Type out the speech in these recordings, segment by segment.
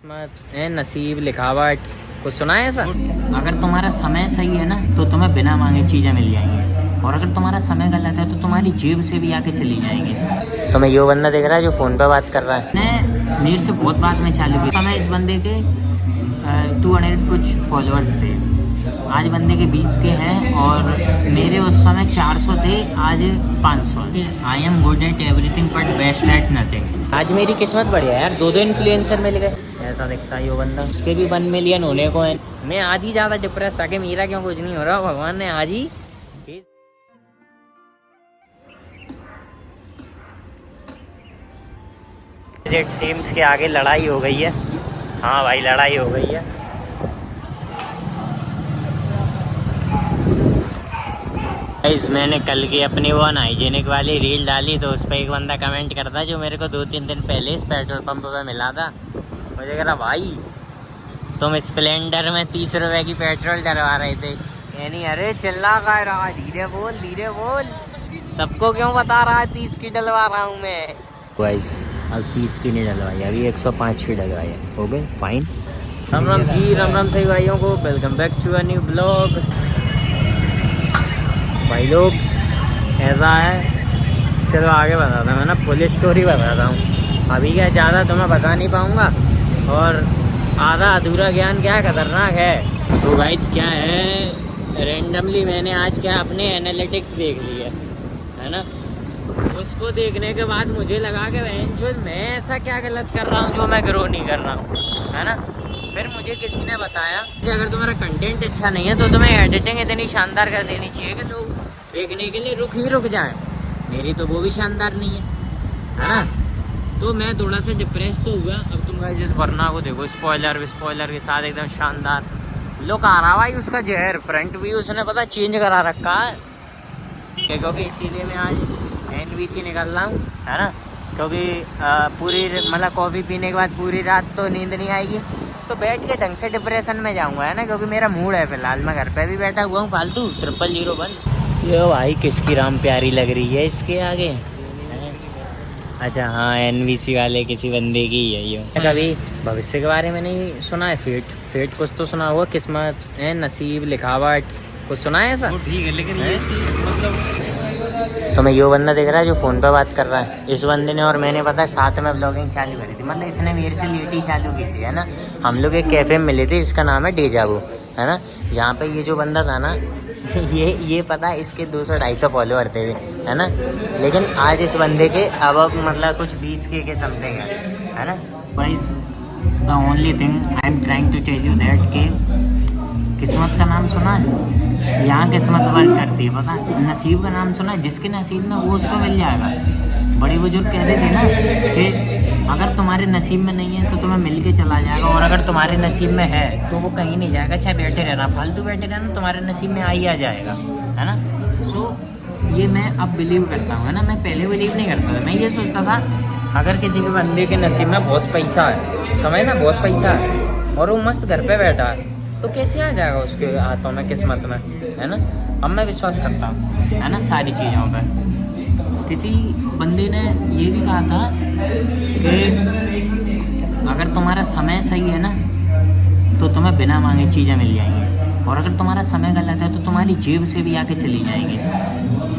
किस्मत है, नसीब, लिखावट, कुछ सुना है ऐसा? अगर तुम्हारा समय सही है ना तो तुम्हें बिना मांगे चीज़ें मिल जाएंगी, और अगर तुम्हारा समय गलत है तो तुम्हारी जेब से भी आके चली जाएंगी। तुम्हें यो बंदा दिख रहा है जो फ़ोन पे बात कर रहा है? मैं मेरे से बहुत बात में चालू की समय इस बंदे के 200 कुछ फॉलोअर्स थे, आज बंदे के 20 के हैं, और मेरे उस समय 400 थे, आज 500। I am good at everything but best at nothing. आज मेरी किस्मत बढ़िया यार, दो इन्फ्लुएंसर मिल गए। ऐसा दिखता है यो बंदा, उसके भी 1 मिलियन होने को है। मैं आज ही ज़्यादा डिप्रेस था कि मेरा क्यों कुछ नहीं हो रहा, भगवान ने आज ही। इट सीम्स के आगे लड़ाई हो गई है। हाँ भाई, लड़ाई हो गई है। मैंने कल की अपनी वो अनहाइजीनिक वाली रील डाली तो उस पर एक बंदा कमेंट करता जो मेरे को 2-3 दिन पहले इस पेट्रोल पंप पे मिला था। मुझे कह रहा भाई तुम स्प्लेंडर में 30 रुपए की पेट्रोल डलवा रहे थे। यानी अरे चिल्ला का रहा, धीरे बोल, सबको क्यों बता रहा है 30 की डलवा रहा हूँ मैं। गाइस अब 30 की नहीं डलवाई, अभी 105 की डलवाई है। हो गए फाइन। राम राम जी, राम राम सही भाइयों को, welcome back to a new blog. भाई लोग ऐसा है, चलो आगे बताता हूँ ना, फुल स्टोरी बताता हूँ। अभी क्या ज़्यादा तो मैं बता नहीं पाऊँगा, और आधा अधूरा ज्ञान क्या खतरनाक है। तो गाइस क्या है, रेंडमली मैंने आज क्या अपने एनालिटिक्स देख ली है ना। उसको देखने के बाद मुझे लगा कि मैं ऐसा क्या गलत कर रहा हूँ जो मैं ग्रो नहीं कर रहा हूँ, है ना। फिर मुझे किसी ने बताया कि अगर तुम्हारा कंटेंट अच्छा नहीं है तो तुम्हें एडिटिंग इतनी शानदार कर देनी चाहिए कि लोग देखने के लिए रुक जाए। मेरी तो वो भी शानदार नहीं है ना। तो मैं थोड़ा सा डिप्रेस तो हुआ। अब तुम गाइस जिस वरना को देखो, स्पॉइलर के साथ एकदम शानदार लुक आ रहा भाई उसका। जहर फ्रंट भी उसने पता चेंज करा रखा है, क्योंकि इसीलिए मैं आज NVC निकल रहा हूँ, है ना। क्योंकि पूरी मतलब कॉफ़ी पीने के बाद पूरी रात तो नींद नहीं आएगी, तो बैठ के ढंग से डिप्रेशन में जाऊँगा, है ना। क्योंकि मेरा मूड है फिलहाल, मैं घर पे भी बैठा हुआ हूँ फालतू। 000 ये भाई किसकी राम प्यारी लग रही है इसके आगे। अच्छा हाँ, NVC वाले किसी बंदे की है ये। कभी भविष्य के बारे में नहीं सुना है? फेट कुछ तो सुना हुआ, किस्मत है, नसीब, लिखावट, कुछ सुना है ऐसा? ठीक है, लेकिन ये मतलब तुम्हें यो बंदा दिख रहा है जो फ़ोन पे बात कर रहा है? इस बंदे ने और मैंने पता है साथ में ब्लॉगिंग चालू करी थी। मतलब इसने मेरे से लेट ही चालू की थी, है ना। हम लोग एक कैफ़े में मिले थे, इसका नाम है डेजावू, है ना। जहाँ पे ये जो बंदा था ना ये पता है इसके 200-250 फॉलोअर थे, है ना। लेकिन आज इस बंदे के अब मतलब कुछ 20 के समथिंग है ना। Guys the only thing I am trying to tell you that कि किस्मत का नाम सुना है? यहाँ किस्मत वर्क करती है, पता है। नसीब का नाम सुना है? जिसके नसीब में वो उसको मिल जाएगा। बड़े बुजुर्ग कहते थे ना कि अगर तुम्हारे नसीब में नहीं है तो तुम्हें मिल के चला जाएगा, और अगर तुम्हारे नसीब में है तो वो कहीं नहीं जाएगा। चाहे बैठे रहना, फालतू बैठे रहना, तुम्हारे नसीब में आ जाएगा, है ना। सो ये मैं अब बिलीव करता हूँ, है ना। मैं पहले बिलीव नहीं करता था। मैं ये सोचता था अगर किसी के बंदे के नसीब में बहुत पैसा है, समझ ना, बहुत पैसा है, और वो मस्त घर पे बैठा है, तो कैसे आ जाएगा उसके हाथों में, किस्मत में, है ना। अब मैं विश्वास करता हूँ, है ना, सारी चीज़ों पर। किसी बंदे ने ये भी कहा था कि अगर तुम्हारा समय सही है ना तो तुम्हें बिना मांगे चीज़ें मिल जाएंगी, और अगर तुम्हारा समय गलत है तो तुम्हारी जेब से भी आके चली जाएंगी,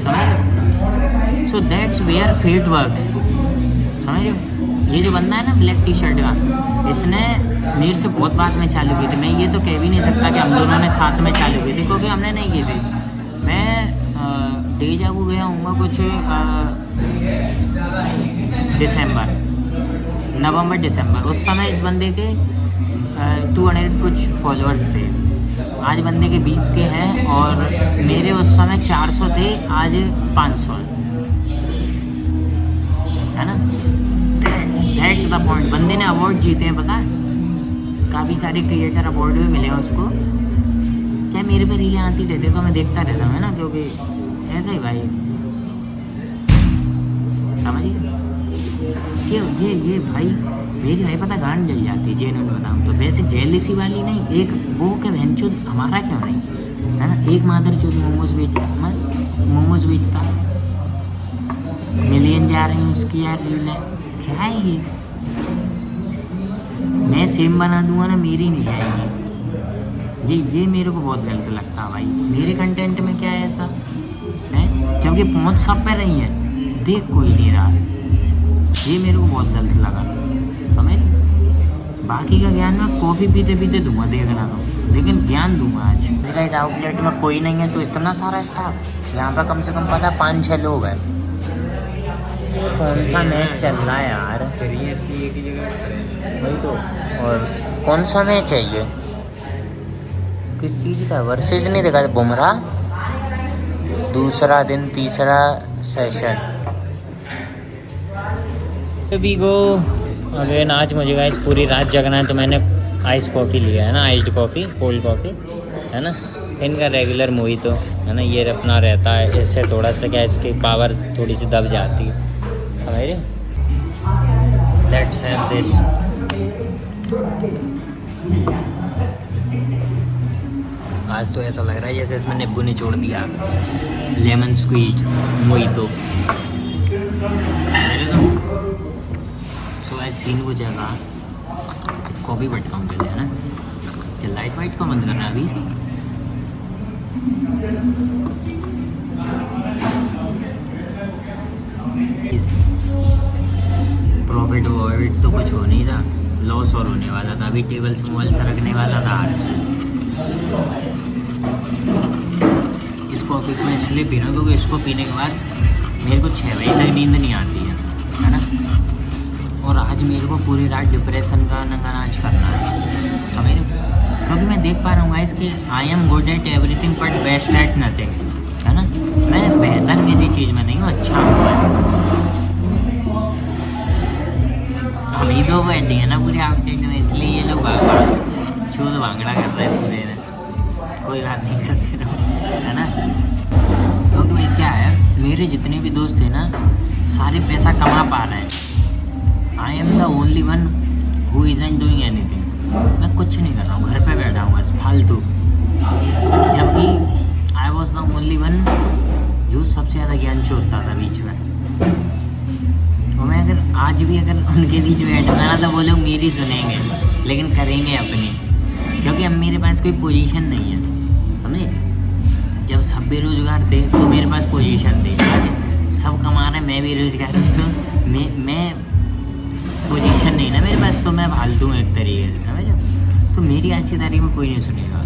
समझ। So that's where fate works, समझ रहे हो। ये जो बंदा है ना ब्लैक टी-शर्ट का, इसने मेरे से बहुत बात में चालू की थी। मैं ये तो कह भी नहीं सकता कि हम दोनों ने साथ में चालू की थी, क्योंकि हमने नहीं की थी। मैं डेजावू गया हूँगा कुछ नवंबर दिसंबर। उस समय इस बंदे के 200 कुछ फॉलोअर्स थे, आज बंदे के 20 के हैं, और मेरे उस समय 400 थे, आज 500 है ना। That's the point. बंदे ने अवार्ड जीते हैं, पता है, काफ़ी सारे क्रिएटर अवार्ड भी मिले हैं उसको। क्या मेरे पे रीलें आती रहती तो मैं देखता रहता हूँ, है ना। क्योंकि ऐसे ही भाई, समझिए कि ये भाई मेरी भाई पता गांड जल जाती है, जेन्युइन बताऊँ तो। वैसे जेलसी वाली नहीं, एक वो के बहनचोद हमारा क्यों नहीं, है ना। एक मादरचोद मोमोज बेचता, मिलियन जा रही हैं उसकी यार रीलें, क्या है ये। मैं सेम बना दूंगा ना, मेरी नहीं आएगी। ये मेरे को बहुत गलत लगता है भाई। मेरे कंटेंट में क्या है ऐसा है, क्योंकि पहुँच सब पे रही है, देख कोई नहीं रहा। ये मेरे को बहुत गलत लगा। समझ, बाकी का ज्ञान मैं कॉफ़ी पीते पीते दूंगा, देखना तो, लेकिन ज्ञान दूंगा आज। गाइस आउटलेट में कोई नहीं है तो इतना सारा स्टाफ यहाँ पर, कम से कम पता 5-6 लोग हैं। कौन सा मैच चल रहा है यार, वही तो। और कौन सा मैच है ये, किस चीज़ का वर्सेस नहीं देखा, बुमराह दूसरा दिन तीसरा सेशन। अभी गो अगेन आज मुझे गाइस पूरी रात जगना है, तो मैंने आइस कॉफ़ी लिया है ना, आइस्ड कॉफ़ी, कोल्ड कॉफ़ी है ना। इनका रेगुलर मोहितो है ना, ये अपना रहता है। इससे थोड़ा सा क्या, इसकी पावर थोड़ी सी दब जाती है, समझ रहे। Let's have this. आज तो ऐसा लग रहा है जैसे इसमें नींबू निचोड़ दिया, लेमन स्क्वीज मोहितो। सो आज सीन कुछ ऐसा, कॉफ़ी बैठता हूँ पहले है ना। क्या लाइट वाइट को बंद करना है अभी से? प्रॉफिट वॉफिट तो कुछ हो नहीं रहा, लॉस और होने वाला था। अभी टेबल से मोबाइल से रखने वाला था आज। इस कॉफ़ी को मैं इसलिए पी रहा हूँ क्योंकि इसको पीने के बाद मेरे को 6 बजे तक नींद नहीं आती है ना। और आज मेरे को पूरी रात डिप्रेशन का नंगानाज करना है, समझ रहे। क्योंकि मैं देख पा रहा हूँ गाइस कि I am good at everything but best at nothing, है ना। मैं बेहतर किसी चीज़ में नहीं हूँ, अच्छा हूँ बस। हम ही दो बैठे हैं ना पूरे आउटलेट में, इसलिए ये लोग छूत भांगड़ा कर रहे हैं पूरे में। कोई बात नहीं करते रहो, है ना। क्योंकि भाई क्या है, मेरे जितने भी दोस्त हैं ना, सारे पैसा कमा पा रहे हैं। I am the only one who isn't doing anything. मैं कुछ नहीं कर रहा हूँ, घर पे बैठा हूँ बस फालतू। जबकि I was the only one जो सबसे ज़्यादा ज्ञान चोरता था बीच में। तो मैं अगर आज भी अगर उनके बीच बैठूँगा ना, तो वो लोग मेरी सुनेंगे, लेकिन करेंगे अपनी, क्योंकि अब मेरे पास कोई पोजीशन नहीं है, समझे। जब सब बेरोजगार थे तो मेरे पास पोजीशन थी। आज सब कमा रहे, मैं बेरोजगार हूँ, तो मैं पोजीशन नहीं ना मेरे पास, तो मैं फालतू हूँ एक तरीके से, समझ। तो मेरी अच्छी तारीफ में कोई नहीं सुनेगा।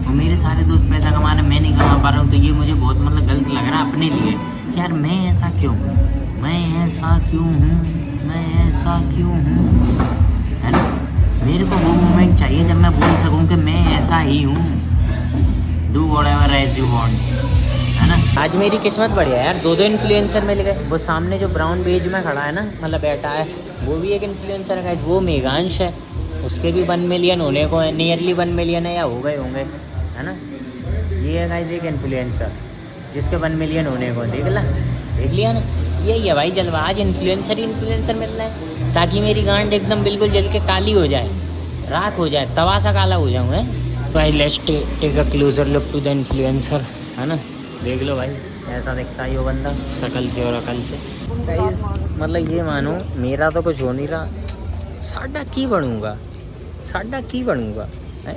और मेरे सारे दोस्त पैसा कमा रहे, मैं नहीं कमा पा रहा हूँ, तो ये मुझे बहुत मतलब गलत लग रहा है अपने लिए कि यार मैं ऐसा क्यों हूँ, मैं ऐसा क्यों हूँ, मैं ऐसा क्यों हूँ, है ना। मेरे को वो मोमेंट चाहिए जब मैं बोल सकूँ कि मैं ऐसा ही हूँ। Do whatever as you want, है ना। आज मेरी किस्मत बढ़िया है यार, 2 इन्फ्लुएंसर मिल गए। वो सामने जो ब्राउन बेज में खड़ा है ना, मतलब बैठा है, वो भी एक इन्फ्लुएंसर है। वो मेघांश है, उसके भी 1 मिलियन होने को है, नियरली 1 मिलियन है या हो गए होंगे, है ना। ये है गाइस एक इन्फ्लुएंसर जिसके 1 मिलियन होने को, देख लिया ना। यही है भाई जलवा, आज इन्फ्लुएंसर मिल रहा है, ताकि मेरी गांड एकदम बिल्कुल जल के काली हो जाए, राख हो जाए, तवा सा काला हो जाऊँ। भाई let's take a closer look to the influencer, है ना। देख लो भाई, ऐसा दिखता है वो बंदा शकल से और अकल से। गाइस मतलब ये मानो मेरा तो कुछ हो नहीं रहा, साढ़ा की बनूंगा है।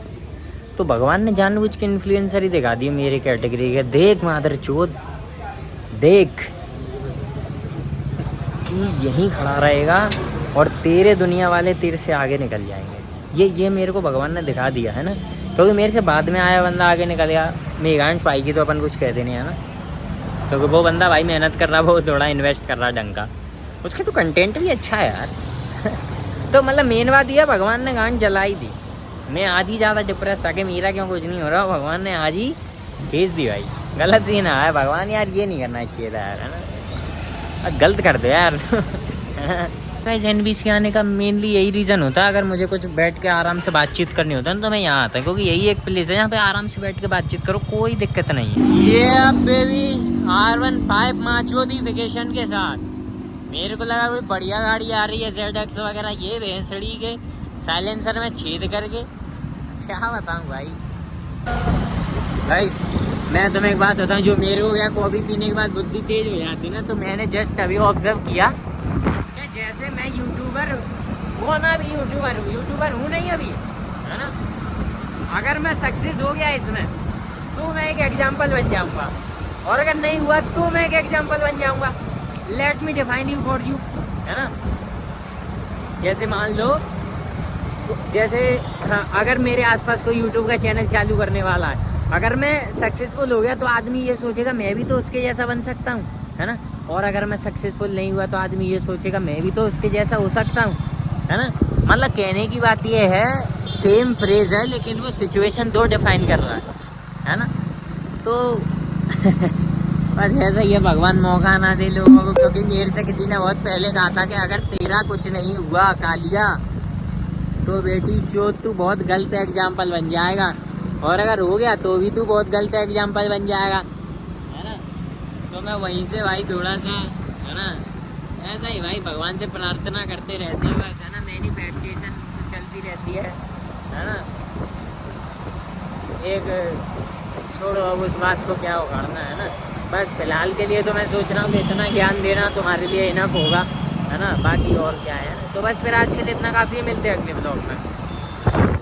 तो भगवान ने जानबूझ के इन्फ्लुएंसर ही दिखा दिए मेरी कैटेगरी के। देख मादर चोद, देख कि यहीं खड़ा रहेगा और तेरे दुनिया वाले तेरे से आगे निकल जाएंगे। ये मेरे को भगवान ने दिखा दिया है ना। क्योंकि मेरे से बाद में आया बंदा आगे निकल गया, मेघांश पाएगी तो अपन कुछ कहते नहीं है ना। क्योंकि वो बंदा भाई मेहनत कर रहा, वो थोड़ा इन्वेस्ट कर रहा ढंग का, उसके तो कंटेंट भी अच्छा है यार। तो मतलब मेन बात यह, भगवान ने गांड जलाई दी। मैं आज ही ज़्यादा डिप्रेस था कि मेरा क्यों कुछ नहीं हो रहा, भगवान ने आज ही भेज दी भाई। गलत सीन है भगवान, यार ये नहीं करना चाहिए था यार, है ना। गलत कर दो यार। गाइस NBC आने का मेनली यही रीज़न होता है। अगर मुझे कुछ बैठ के आराम से बातचीत करनी होता है ना, तो मैं यहाँ आता हूँ, क्योंकि यही एक प्लेस है जहाँ पे आराम से बैठ के बातचीत करो, कोई दिक्कत नहीं है। ये अब बेबी R15 माचोदी वेकेशन के साथ, मेरे को लगा कोई बढ़िया गाड़ी आ रही है ZX वगैरह, ये भैंसड़ी के साइलेंसर में छेद करके, क्या बताऊँ भाई। गाइस मैं तुम्हें एक बात बताऊँ, जो मेरे को क्या कॉफ़ी पीने के बाद बुद्धि तेज हो जाती ना, तो मैंने जस्ट अभी ऑब्जर्व किया कि जैसे मैं यूट्यूबर वो ना भी यूट्यूबर हूँ नहीं अभी, है ना। अगर मैं सक्सेस हो गया इसमें तो मैं एक एग्जाम्पल बन जाऊँगा, और अगर नहीं हुआ तो मैं एक एग्जाम्पल बन जाऊँगा। Let me define you for you, है ना। जैसे मान लो, जैसे हाँ, अगर मेरे आसपास कोई यूट्यूब का चैनल चालू करने वाला है, अगर मैं सक्सेसफुल हो गया तो आदमी ये सोचेगा मैं भी तो उसके जैसा बन सकता हूँ, है ना। और अगर मैं सक्सेसफुल नहीं हुआ तो आदमी ये सोचेगा मैं भी तो उसके जैसा हो सकता हूँ, है ना। मतलब कहने की बात ये है, सेम फ्रेज है लेकिन वो सिचुएशन दो डिफाइन कर रहा है ना। तो बस ऐसा ही है, भगवान मौका ना दे लोगों को, क्योंकि मेरे से किसी ने बहुत पहले कहा था कि अगर तेरा कुछ नहीं हुआ कालिया तो बेटी चोत तू बहुत गलत एग्जाम्पल बन जाएगा, और अगर हो गया तो भी तू बहुत गलत एग्जाम्पल बन जाएगा, है ना। तो मैं वहीं से भाई थोड़ा सा, है ना, ऐसा ही भाई भगवान से प्रार्थना करते रहते हैं बस, है ना। मैनिफेस्टेशन तो चलती रहती है ना। एक छोड़ो अब उस बात को, क्या उखाड़ना, है ना। बस फिलहाल के लिए तो मैं सोच रहा हूँ कि इतना ज्ञान देना तुम्हारे लिए इनफ होगा, है ना। बाकी और क्या है, तो बस फिर आज के लिए इतना काफ़ी है, मिलते हैं अगले ब्लॉग में।